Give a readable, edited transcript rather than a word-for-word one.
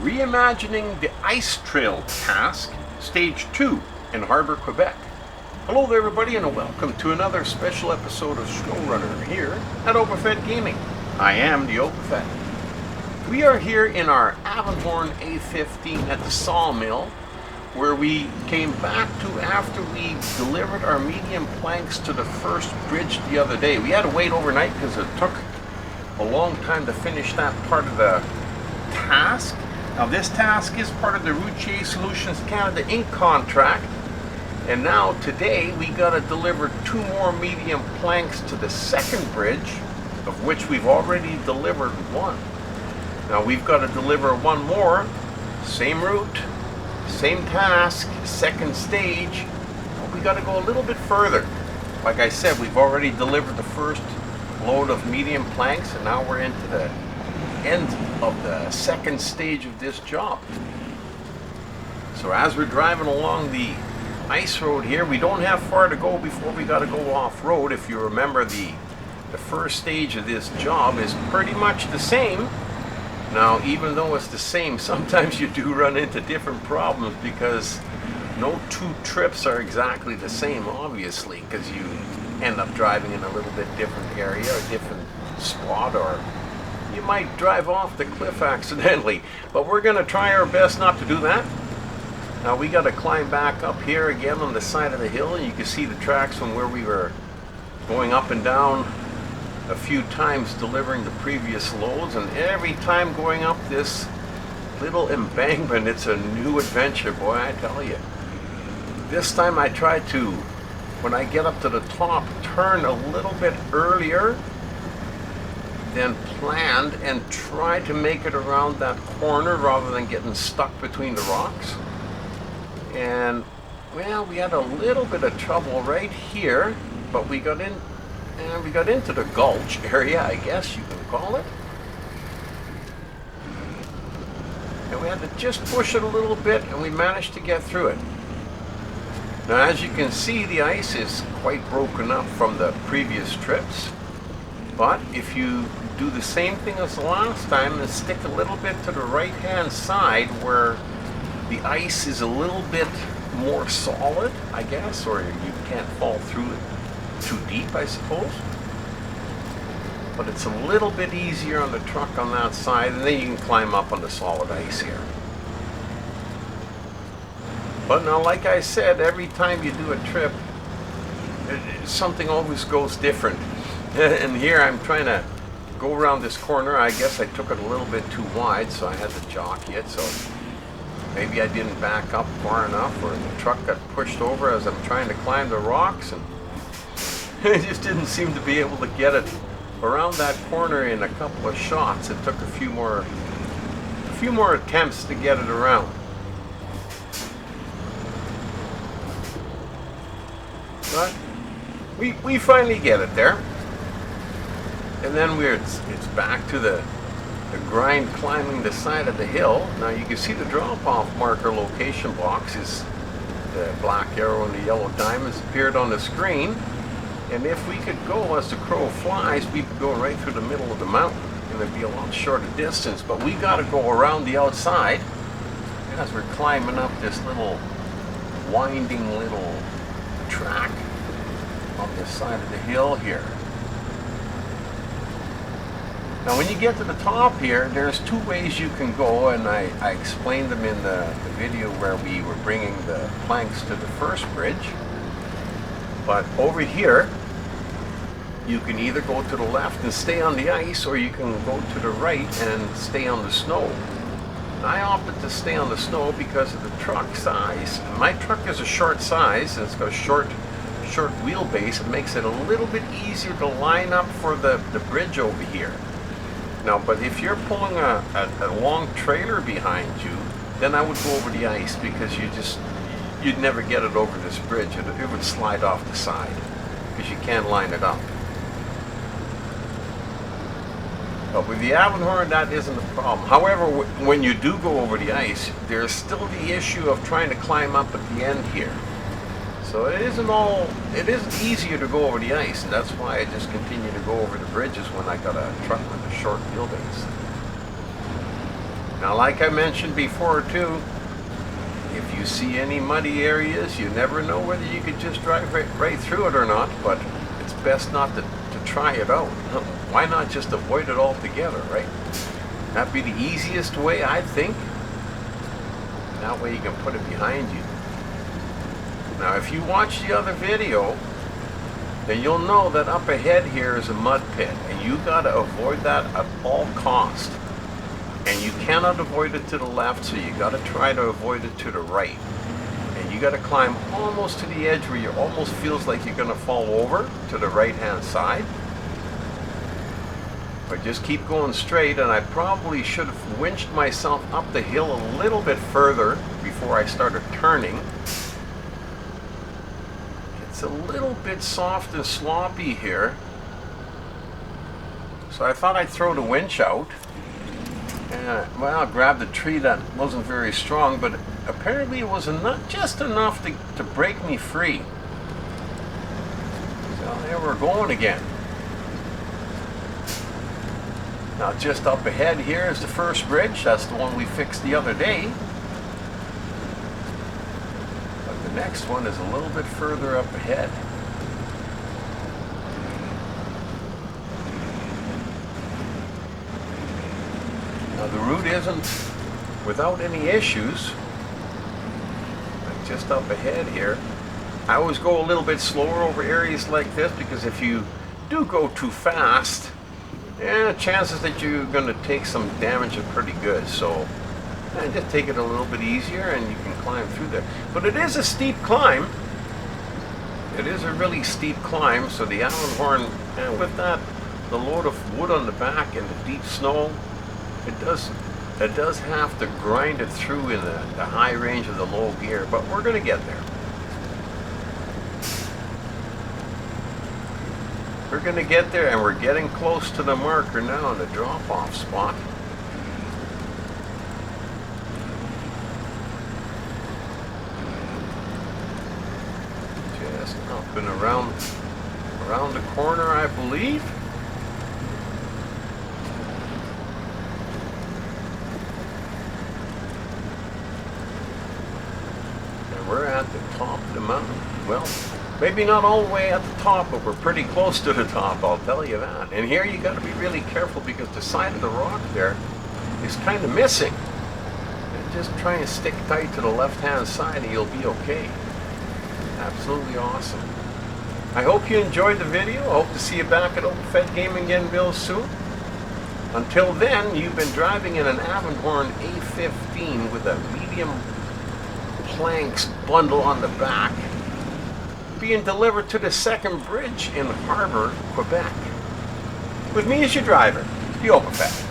Reimagining the Ice Trail task, Stage 2 in Harbor, Quebec. Hello there everybody and welcome to another special episode of SnowRunner here at Overfed Gaming. I am the Overfed. We are here in our Avenhorn A15 at the Sawmill, where we came back to after we delivered our medium planks to the first bridge the other day. We had to wait overnight because it took a long time to finish that part of the task. Now this task is part of the Routier Solutions Canada Inc contract, and now today we got to deliver 2 more medium planks to the second bridge, of which we've already delivered 1. Now we've got to deliver 1 more, same route, same task, second stage, but we got to go a little bit further. Like I said, we've already delivered the first load of medium planks, and now we're into the end of the second stage of this job. So as we're driving along the ice road here, we don't have far to go before we got to go off-road. If you remember, the first stage of this job is pretty much the same. Now, even though it's the same, sometimes you do run into different problems because no 2 trips are exactly the same, obviously, because you end up driving in a little bit different area or different spot, or you might drive off the cliff accidentally. But we're going to try our best not to do that. Now we got to climb back up here again on the side of the hill, and you can see the tracks from where we were going up and down a few times delivering the previous loads, and every time going up this little embankment it's a new adventure, boy, I tell you. This time I tried to, when I get up to the top, turn a little bit earlier than planned and try to make it around that corner rather than getting stuck between the rocks. And well, we had a little bit of trouble right here, but we got in and we got into the gulch area, I guess you can call it. And we had to just push it a little bit, and we managed to get through it. Now as you can see, the ice is quite broken up from the previous trips. But if you do the same thing as the last time and stick a little bit to the right hand side where the ice is a little bit more solid, I guess, or you can't fall through it too deep, I suppose. But it's a little bit easier on the truck on that side, and then you can climb up on the solid ice here. But now, like I said, every time you do a trip, something always goes different. And here I'm trying to go around this corner. I guess I took it a little bit too wide, so I had to jockey it. So maybe I didn't back up far enough, or the truck got pushed over as I'm trying to climb the rocks, and I just didn't seem to be able to get it around that corner in a couple of shots. It took a few more attempts to get it around. But we finally get it there. And then it's back to the grind climbing the side of the hill. Now you can see the drop-off marker location box is the black arrow and the yellow diamonds appeared on the screen. And if we could go as the crow flies, we'd be going right through the middle of the mountain, and it'd be a lot shorter distance. But we got to go around the outside as we're climbing up this little winding little track on this side of the hill here. Now when you get to the top here, there's 2 ways you can go, and I explained them in the video where we were bringing the planks to the first bridge. But over here, you can either go to the left and stay on the ice, or you can go to the right and stay on the snow. And I opted to stay on the snow because of the truck size. My truck is a short size, and it's got a short wheelbase. It makes it a little bit easier to line up for the bridge over here. Now, but if you're pulling a long trailer behind you, then I would go over the ice, because you'd never get it over this bridge. It would slide off the side because you can't line it up. But with the Avenhorn, that isn't a problem. However, when you do go over the ice, there's still the issue of trying to climb up at the end here. So it isn't easier to go over the ice, and that's why I just continue to go over the bridges when I got a truck with a short wheelbase. Now, like I mentioned before too, if you see any muddy areas, you never know whether you could just drive right through it or not, but it's best not to try it out. Why not just avoid it altogether, right? That'd be the easiest way, I think. That way you can put it behind you. Now, if you watch the other video, then you'll know that up ahead here is a mud pit, and you got to avoid that at all cost. And you cannot avoid it to the left, so you got to try to avoid it to the right. And you got to climb almost to the edge where you almost feels like you're going to fall over to the right-hand side. But just keep going straight, and I probably should have winched myself up the hill a little bit further before I started turning. It's a little bit soft and sloppy here, so I thought I'd throw the winch out. Well, I grabbed a tree that wasn't very strong, but apparently it was just enough to break me free. So there we're going again. Now, just up ahead here is the first bridge. That's the one we fixed the other day. But the next one is a little bit further up ahead. Now, the route isn't without any issues. Like just up ahead here. I always go a little bit slower over areas like this, because if you do go too fast, chances that you're going to take some damage are pretty good. So just take it a little bit easier and you can climb through there. But it is a steep climb. It is a really steep climb. So the Avenhorn, with that, the load of wood on the back and the deep snow, it does have to grind it through in the high range of the low gear. But we're going to get there. We're going to get there, and we're getting close to the marker now in the drop-off spot. Just up and around the corner, I believe. And we're at the top of the mountain. Well, maybe not all the way at the top, but we're pretty close to the top, I'll tell you that. And here you got to be really careful, because the side of the rock there is kind of missing. And just try and stick tight to the left-hand side and you'll be okay. Absolutely awesome. I hope you enjoyed the video. I hope to see you back at Overfed Gaming again real soon. Until then, you've been driving in an Avenhorn A15 with a medium planks bundle on the back, being delivered to the second bridge in Harbor, Quebec. With me as your driver, the Overfed.